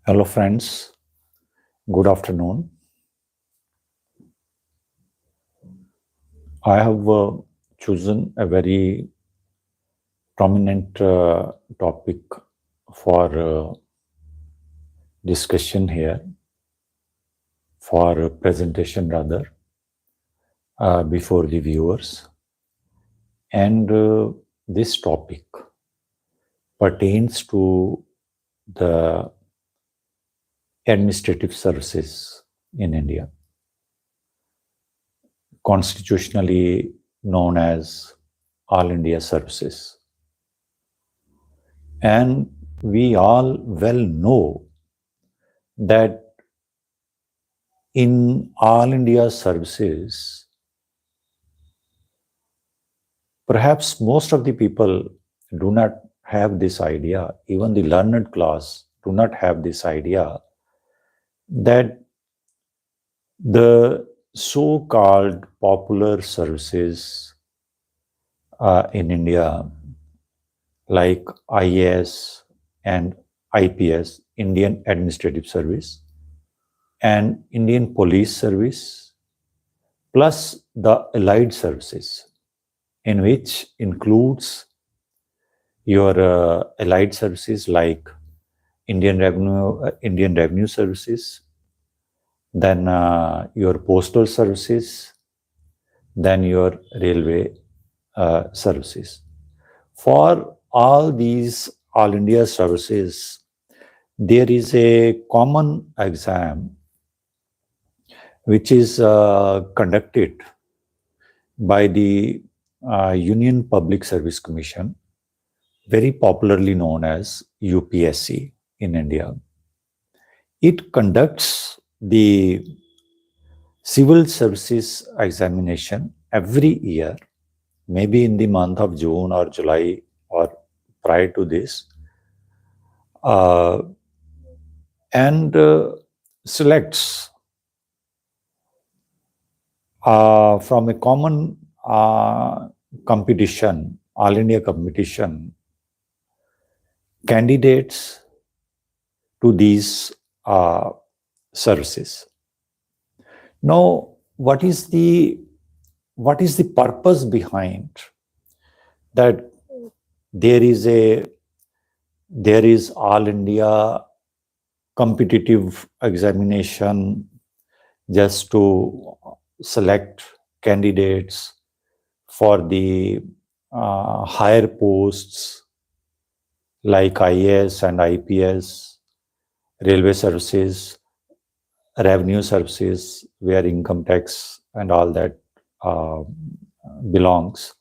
Hello friends, good afternoon. I have chosen a very prominent topic for discussion here, for presentation rather, before the viewers. And this topic pertains to the administrative services in India, constitutionally known as All India Services. And we all well know that in All India Services, perhaps most of the people do not have this idea, even the learned class do not have this idea, that the so-called popular services in India, like IAS and IPS, Indian Administrative Service, and Indian Police Service, plus the allied services, in which includes your allied services like Indian Revenue Services, then your postal services, then your railway services. For all these All India services, there is a common exam which is conducted by the Union Public Service Commission, very popularly known as UPSC in India. It conducts the civil services examination every year, maybe in the month of June or July or prior to this, and selects from a common competition, All India competition, candidates to these services. Now, what is the purpose behind that? There is All India competitive examination just to select candidates for the higher posts like IAS and IPS, railway services, revenue services, where income tax and all that belongs.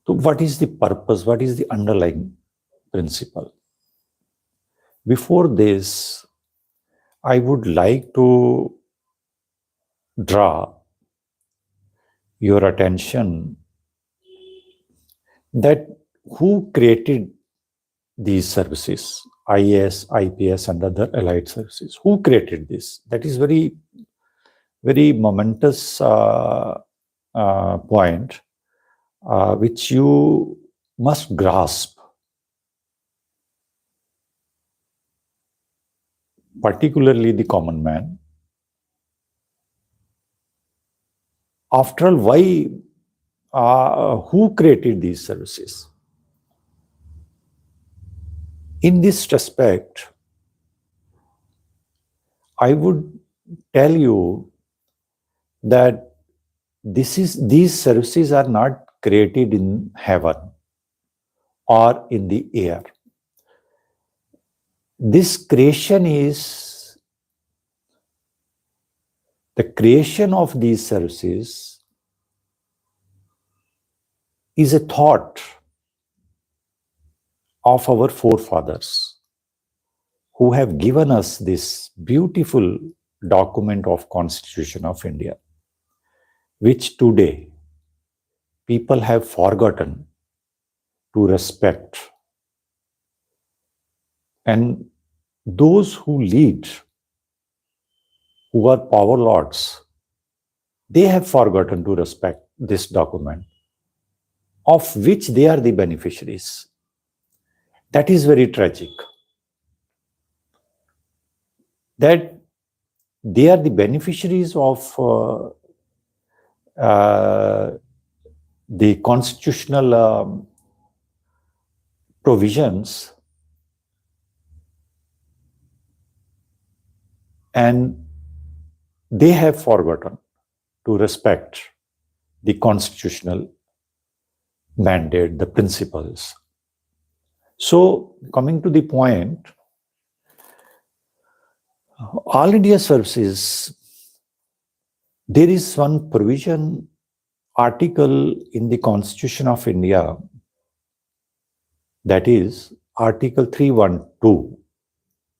So what is the purpose? What is the underlying principle? Before this, I would like to draw your attention that who created these services, IAS, IPS, and other allied services. Who created this? That is very, very momentous point, which you must grasp, particularly the common man. After all, why? Who created these services? In this respect, I would tell you that these services are not created in heaven or in the air. This creation is the creation of these services is a thought of our forefathers who have given us this beautiful document of Constitution of India, which today people have forgotten to respect. And those who lead, who are power lords, they have forgotten to respect this document, of which they are the beneficiaries. That is very tragic. that they are the beneficiaries of the constitutional provisions, and they have forgotten to respect the constitutional mandate, the principles. So, coming to the point, All India Services, there is one provision article in the Constitution of India, that is Article 312.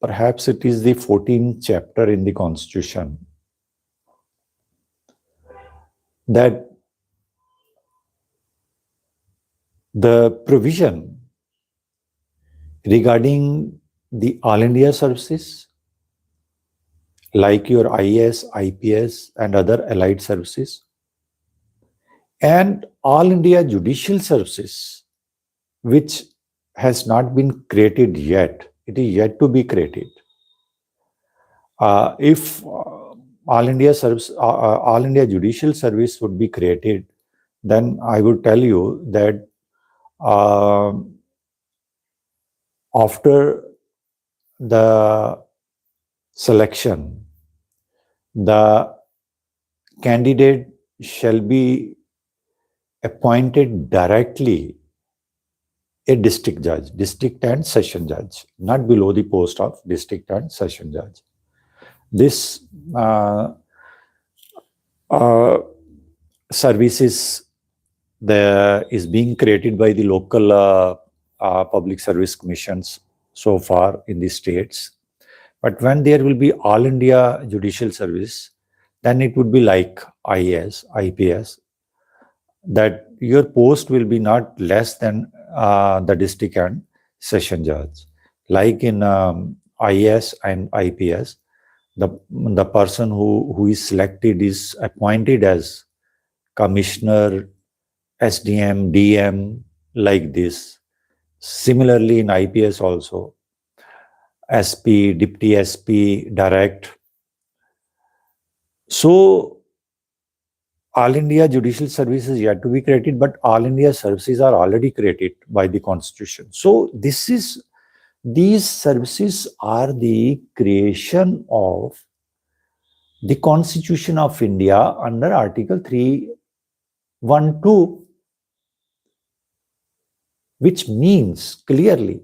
Perhaps it is the 14th chapter in the Constitution, that the provision regarding the All India Services, like your IAS, IPS, and other allied services, and All India Judicial Services, which has not been created yet. It is yet to be created. If All India Judicial Service would be created, then I would tell you that after the selection, the candidate shall be appointed directly a district judge, district and session judge, not below the post of district and session judge. This services is being created by the local public service commissions so far in the states. But when there will be All India Judicial Service, then it would be like IAS, IPS, that your post will be not less than the district and session judge. Like in IAS and IPS, the person who is selected is appointed as commissioner, SDM, DM, like this. Similarly, in IPS also, SP, Deputy SP, Direct. So, All India Judicial Service is yet to be created, but All India Services are already created by the Constitution. So, these services are the creation of the Constitution of India under Article 312, which means clearly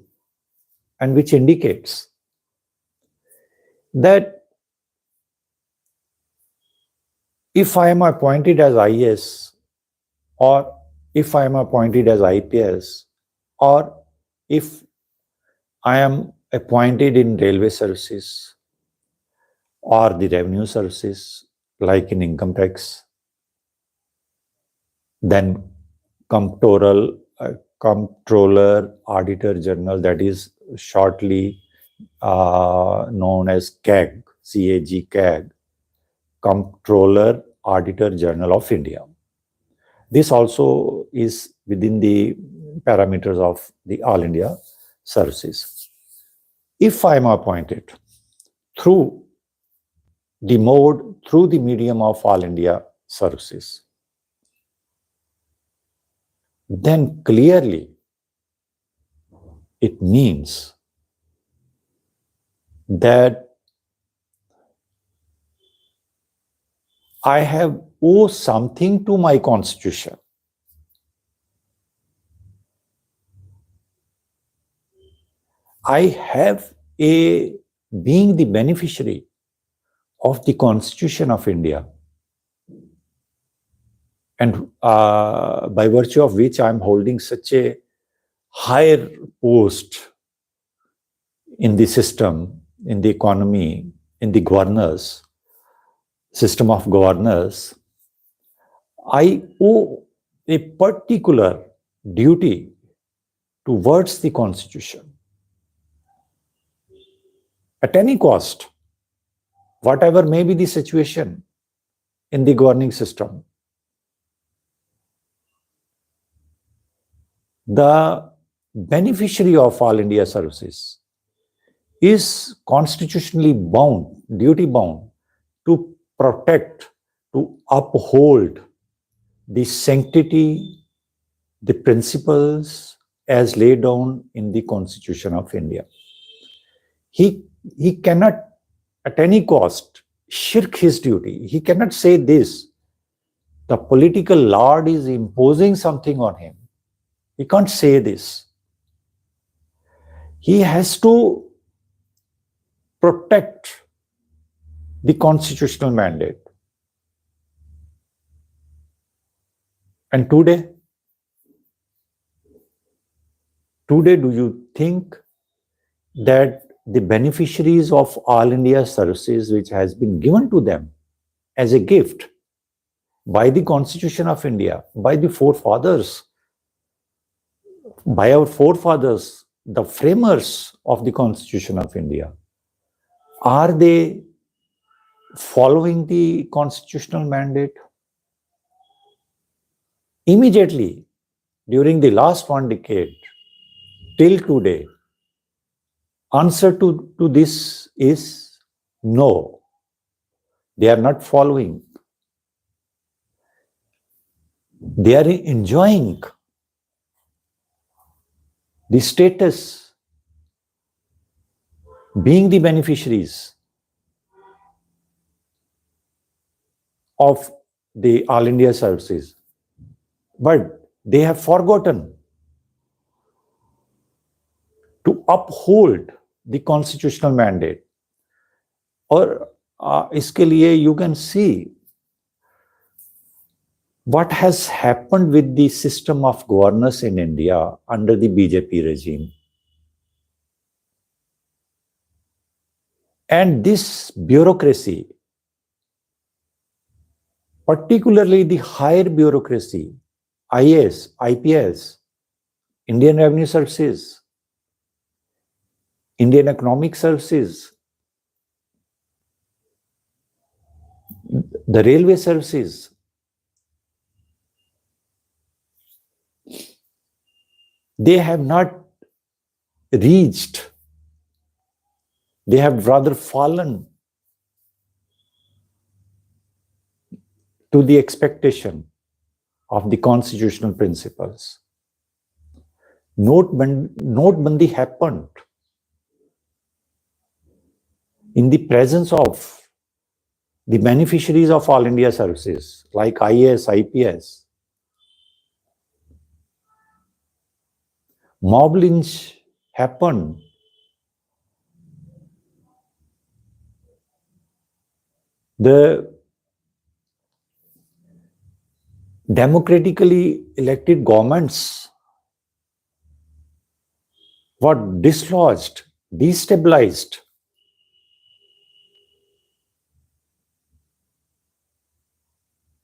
and which indicates that if I am appointed as IAS, or if I am appointed as IPS, or if I am appointed in railway services or the revenue services, like in income tax, then comptroller, auditor general, that is shortly known as CAG, Comptroller Auditor General of India. This also is within the parameters of the All India Services. If I am appointed through the medium of All India Services, then clearly it means that I have owed something to my Constitution. I have being the beneficiary of the Constitution of India, and by virtue of which I am holding such a higher post in the system, in the economy, in the system of governance, I owe a particular duty towards the Constitution at any cost, whatever may be the situation in the governing system. The beneficiary of All India Services is constitutionally bound, duty bound to protect, to uphold the sanctity, the principles as laid down in the Constitution of India. He cannot at any cost shirk his duty. He cannot say this. The political lord is imposing something on him. He can't say this. He has to protect the constitutional mandate. And today, do you think that the beneficiaries of All India services, which has been given to them as a gift by the Constitution of India, by the forefathers, by our forefathers, the framers of the Constitution of India, are they following the constitutional mandate? Immediately, during the last 1 decade, till today, answer to this is no. They are not following. They are enjoying the status, being the beneficiaries of the All India services. But they have forgotten to uphold the constitutional mandate. और इसके लिए you can see what has happened with the system of governance in India under the BJP regime. And this bureaucracy, particularly the higher bureaucracy, IAS, IPS, Indian Revenue Services, Indian Economic Services, the railway services, they have not reached, they have rather fallen to the expectation of the constitutional principles. Notebandi happened in the presence of the beneficiaries of All India services like IAS, IPS. Mob lynch happened. The democratically elected governments were dislodged, destabilized.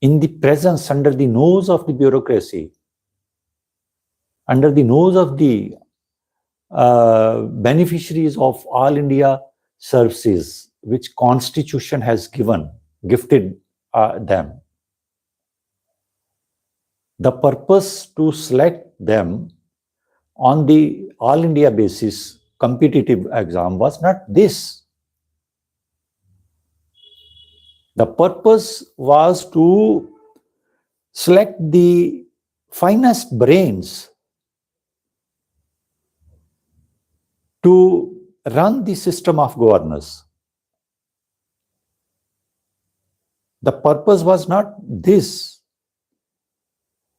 In the presence, under the nose of the bureaucracy, under the nose of the beneficiaries of All India services, which Constitution has gifted them. The purpose to select them on the All India basis competitive exam was not this. The purpose was to select the finest brains to run the system of governance. The purpose was not this,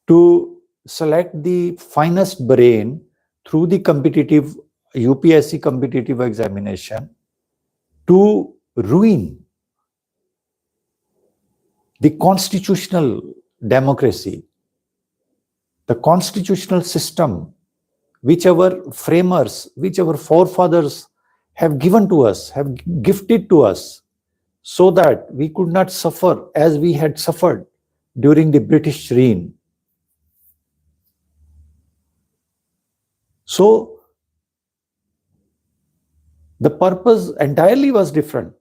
to select the finest brain through the competitive UPSC competitive examination to ruin the constitutional democracy, the constitutional system which our framers, which our forefathers have given to us, have gifted to us, so that we could not suffer as we had suffered during the British reign. So the purpose entirely was different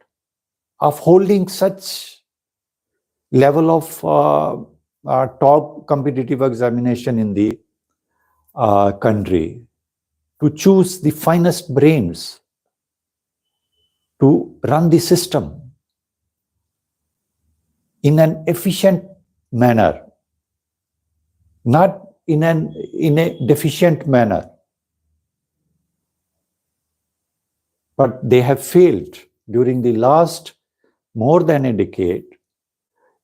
of holding such level of top competitive examination in the country, to choose the finest brains. The purpose was not this, to select the finest brain through the competitive UPSC competitive examination to ruin the constitutional democracy, the constitutional system which our framers, which our forefathers have given to us, so that we could not suffer as we had suffered during the British reign. So the purpose entirely was different of holding such level of top competitive examination in the country, to choose the finest brains to run the system in an efficient manner, not in a deficient manner. But they have failed during the last more than a decade.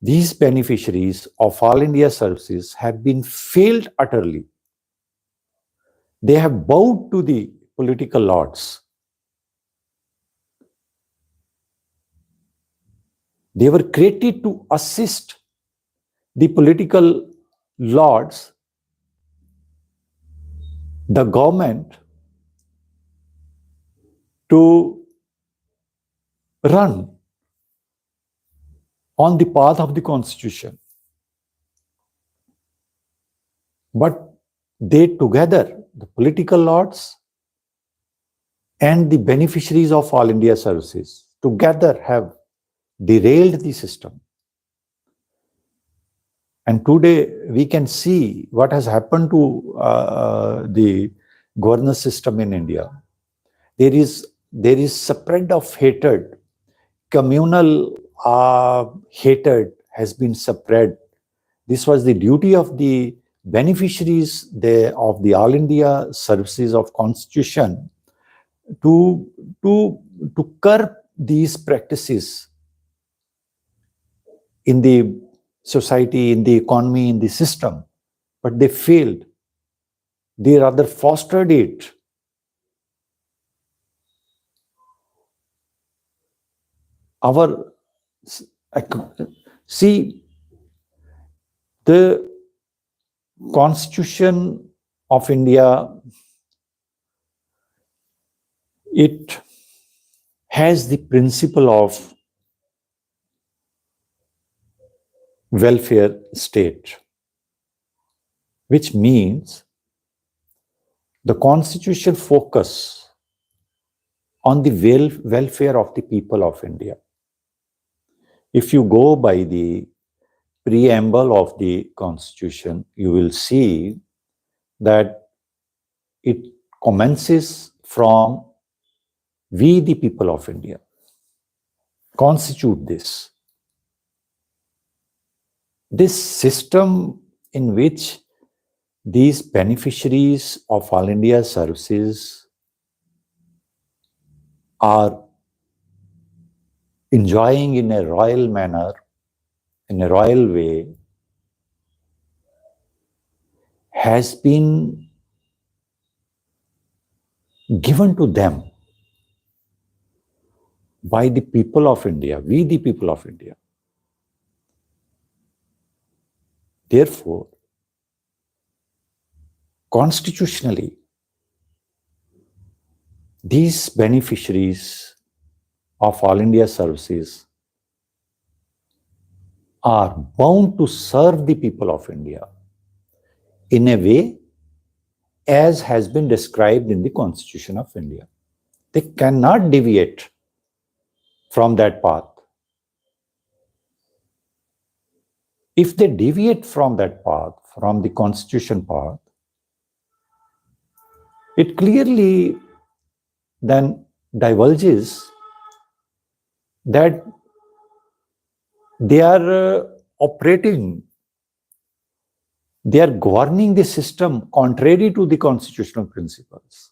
These beneficiaries of All India services have been failed utterly. They have bowed to the political lords. They were created to assist the political lords, the government, to run on the path of the constitution. But they together, the political lords and the beneficiaries of All India services, together have derailed the system. And today we can see what has happened to the governance system in India. There is spread of hatred, communal hatred has been spread. This was the duty of the beneficiaries of the All India services of Constitution to curb these practices in the society, in the economy, in the system. But they failed. They rather fostered it. See, the Constitution of India, it has the principle of welfare state, which means the Constitution focus on the welfare of the people of India. If you go by the preamble of the Constitution, you will see that it commences from we the people of India constitute this. This system in which these beneficiaries of All India services are enjoying in a royal manner, in a royal way, has been given to them by the people of India, we the people of India. Therefore, constitutionally, these beneficiaries of All India services are bound to serve the people of India in a way as has been described in the Constitution of India. They cannot deviate from that path. If they deviate from that path, from the Constitution path, it clearly then divulges that they are operating, they are governing the system contrary to the constitutional principles.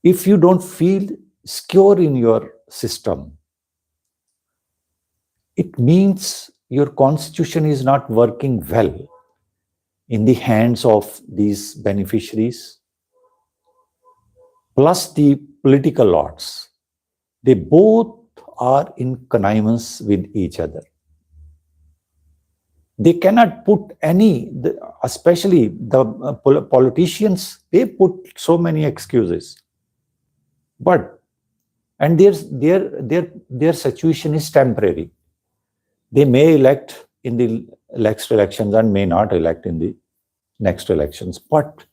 If you don't feel secure in your system, it means your constitution is not working well in the hands of these beneficiaries, plus the political lords. They both are in connivance with each other. They cannot put especially the politicians, they put so many excuses. And their situation is temporary. They may elect in the next elections and may not elect in the next elections. But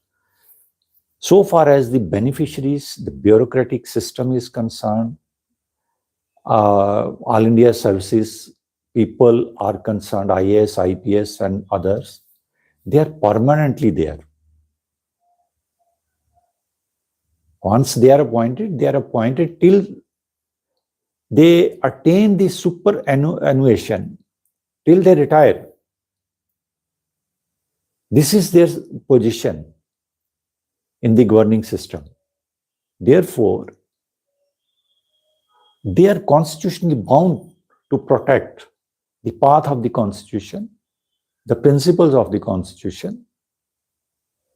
so far as the beneficiaries, the bureaucratic system is concerned, All India services people are concerned, IAS, IPS and others, they are permanently there. Once they are appointed till they attain the superannuation, till they retire. This is their position in the governing system. Therefore, they are constitutionally bound to protect the path of the Constitution, the principles of the Constitution,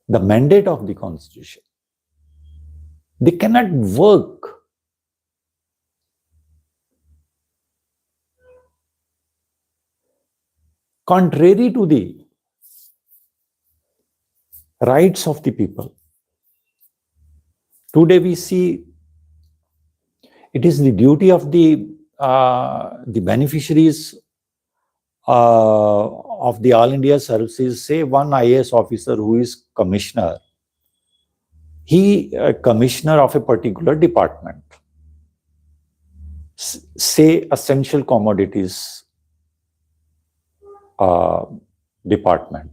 the mandate of the Constitution. They cannot work contrary to the rights of the people. Today we see it is the duty of the beneficiaries of the All India services, say one IAS officer who is commissioner, he commissioner of a particular department, say essential commodities department.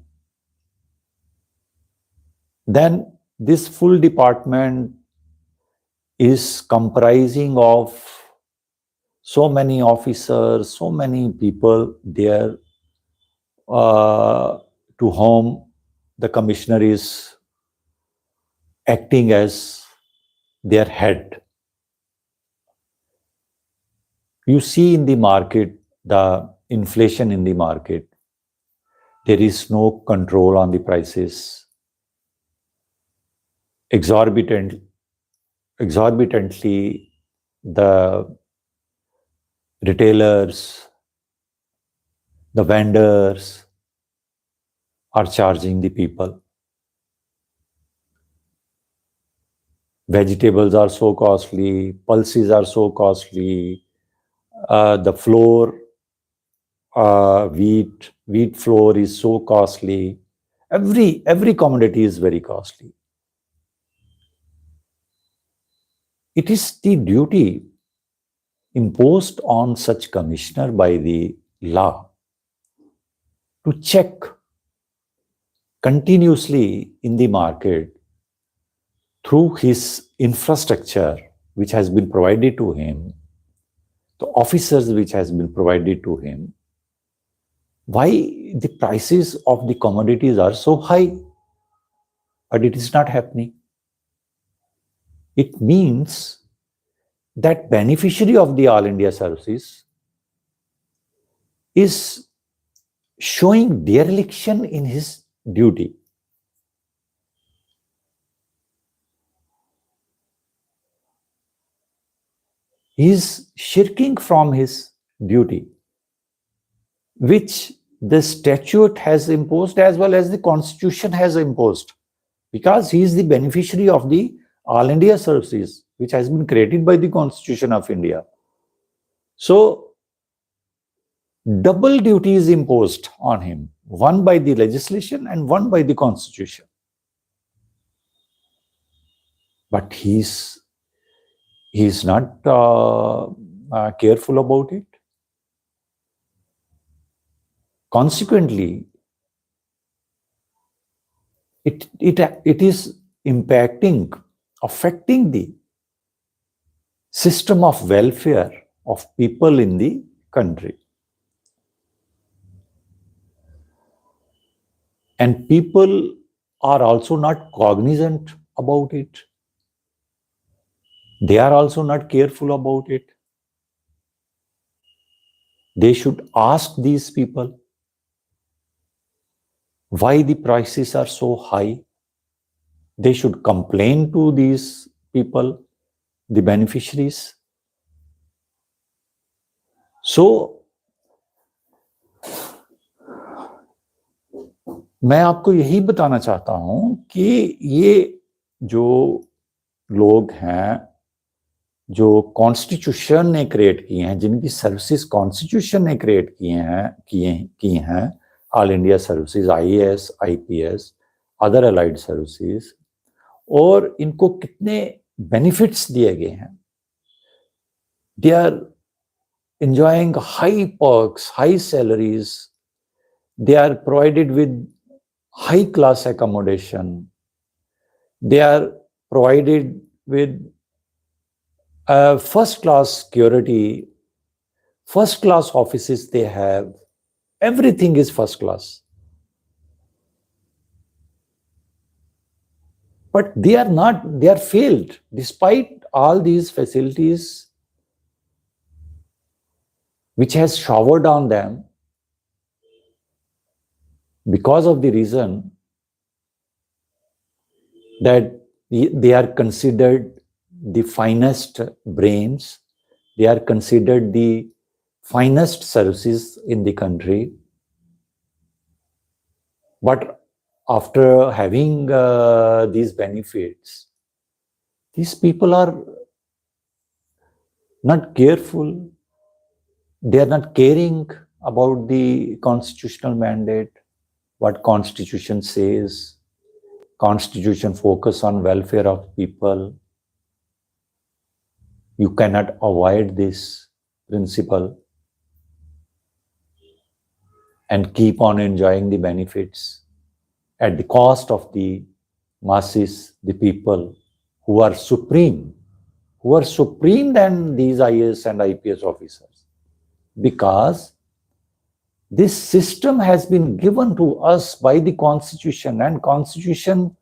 Then this full department is comprising of so many officers, so many people there to whom the commissioner is acting as their head. You see in the market, the inflation in the market, there is no control on the prices. Exorbitantly, the retailers, the vendors are charging the people. Vegetables are so costly, pulses are so costly, the flour, wheat flour is so costly. Every commodity is very costly. It is the duty imposed on such commissioner by the law to check continuously in the market through his infrastructure which has been provided to him, the officers which has been provided to him, why the prices of the commodities are so high, but it is not happening. It means that beneficiary of the All India services is showing dereliction in his duty. He is shirking from his duty, which the statute has imposed as well as the Constitution has imposed, because he is the beneficiary of the All India services, which has been created by the Constitution of India. So, double duty is imposed on him, one by the legislation and one by the Constitution. But he is not careful about it. Consequently, it is affecting the system of welfare of people in the country. And people are also not cognizant about it. They are also not careful about it. They should ask these people why the prices are so high. They should complain to these people, the beneficiaries. So, मैं आपको यही बताना चाहता हूं कि ये जो लोग हैं, जो कॉन्स्टिट्यूशन ने क्रिएट किए हैं, जिनकी सर्विसेज कॉन्स्टिट्यूशन ने क्रिएट की हैं, all India services, IAS, IPS, other allied services, और इनको कितने बेनिफिट्स दिए गए हैं. They are enjoying high perks, high salaries. They are provided with high class accommodation. They are provided with first class security, first class offices they have, everything is first class. But they are not, they are failed despite all these facilities which has showered on them, because of the reason that they are considered the finest brains, they are considered the finest services in the country. But after having these benefits, these people are not careful, they are not caring about the constitutional mandate, what constitution says. Constitution focus on welfare of people. You cannot avoid this principle and keep on enjoying the benefits at the cost of the masses, the people who are supreme than these IAS and IPS officers. Because this system has been given to us by the Constitution, and Constitution,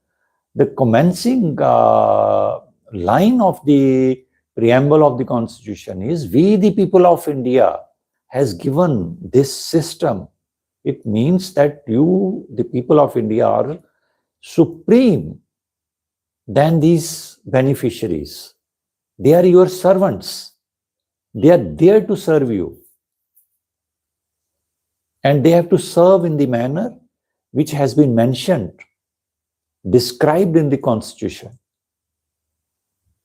the commencing line of the preamble of the Constitution is, we the people of India has given this system. It means that you, the people of India, are supreme than these beneficiaries. They are your servants. They are there to serve you. And they have to serve in the manner which has been mentioned, described in the Constitution.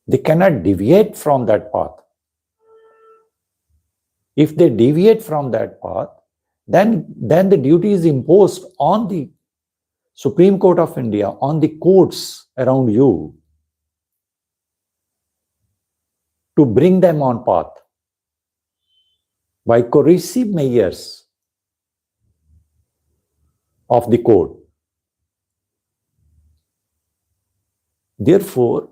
They cannot deviate from that path. If they deviate from that path, then the duty is imposed on the Supreme Court of India, on the courts around you, to bring them on path by coercive measures of the court. Therefore,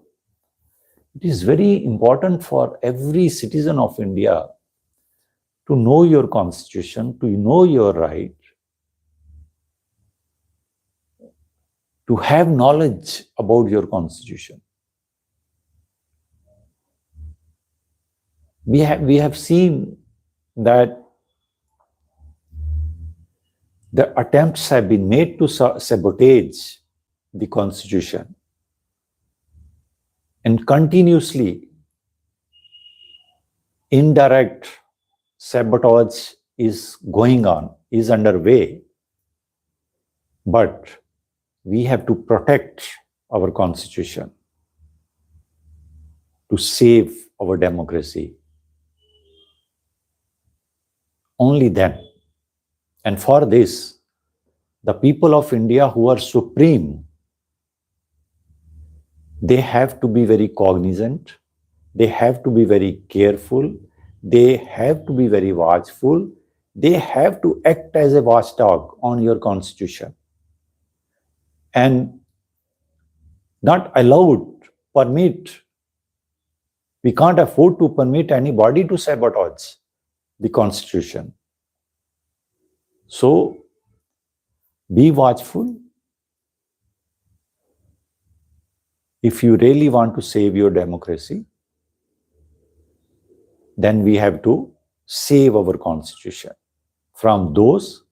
it is very important for every citizen of India to know your constitution, to know your right, to have knowledge about your constitution. We have seen that the attempts have been made to sabotage the constitution, and continuously indirect sabotage is going on, is underway. But we have to protect our constitution to save our democracy. Only then. And for this, the people of India who are supreme, they have to be very cognizant, they have to be very careful, they have to be very watchful, they have to act as a watchdog on your constitution. And not allowed, permit, we can't afford to permit anybody to sabotage the constitution. So, be watchful. If you really want to save your democracy, then we have to save our constitution from those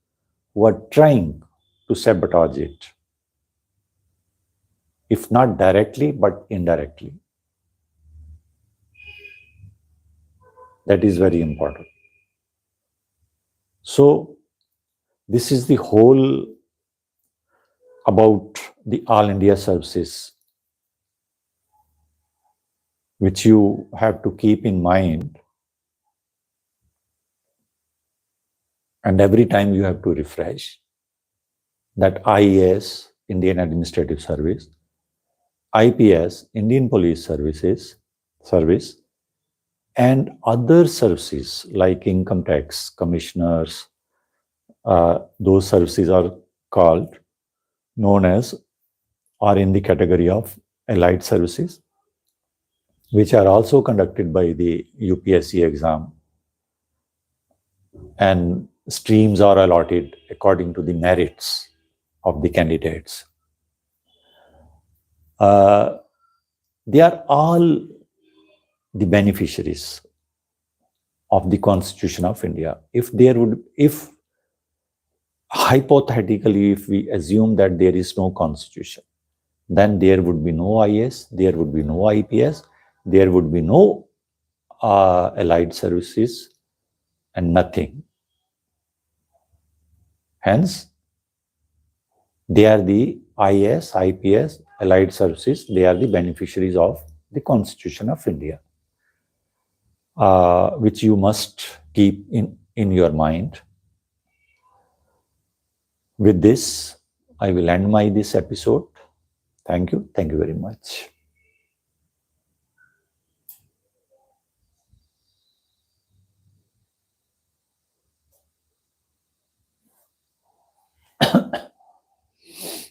who are trying to sabotage it. If not directly, but indirectly. That is very important. So, this is the whole about the All India services, which you have to keep in mind. And every time you have to refresh that IAS, Indian Administrative Service, IPS, Indian Police Service, and other services like income tax commissioners, those services are known as, are in the category of allied services. which are also conducted by the UPSC exam, and streams are allotted according to the merits of the candidates. They are all the beneficiaries of the Constitution of India. If hypothetically, if we assume that there is no constitution, then there would be no IAS, there would be no IPS, there would be no allied services, and nothing. Hence, they are the IAS, IPS, allied services, they are the beneficiaries of the Constitution of India, which you must keep in your mind. With this, I will end this episode. Thank you. Thank you very much.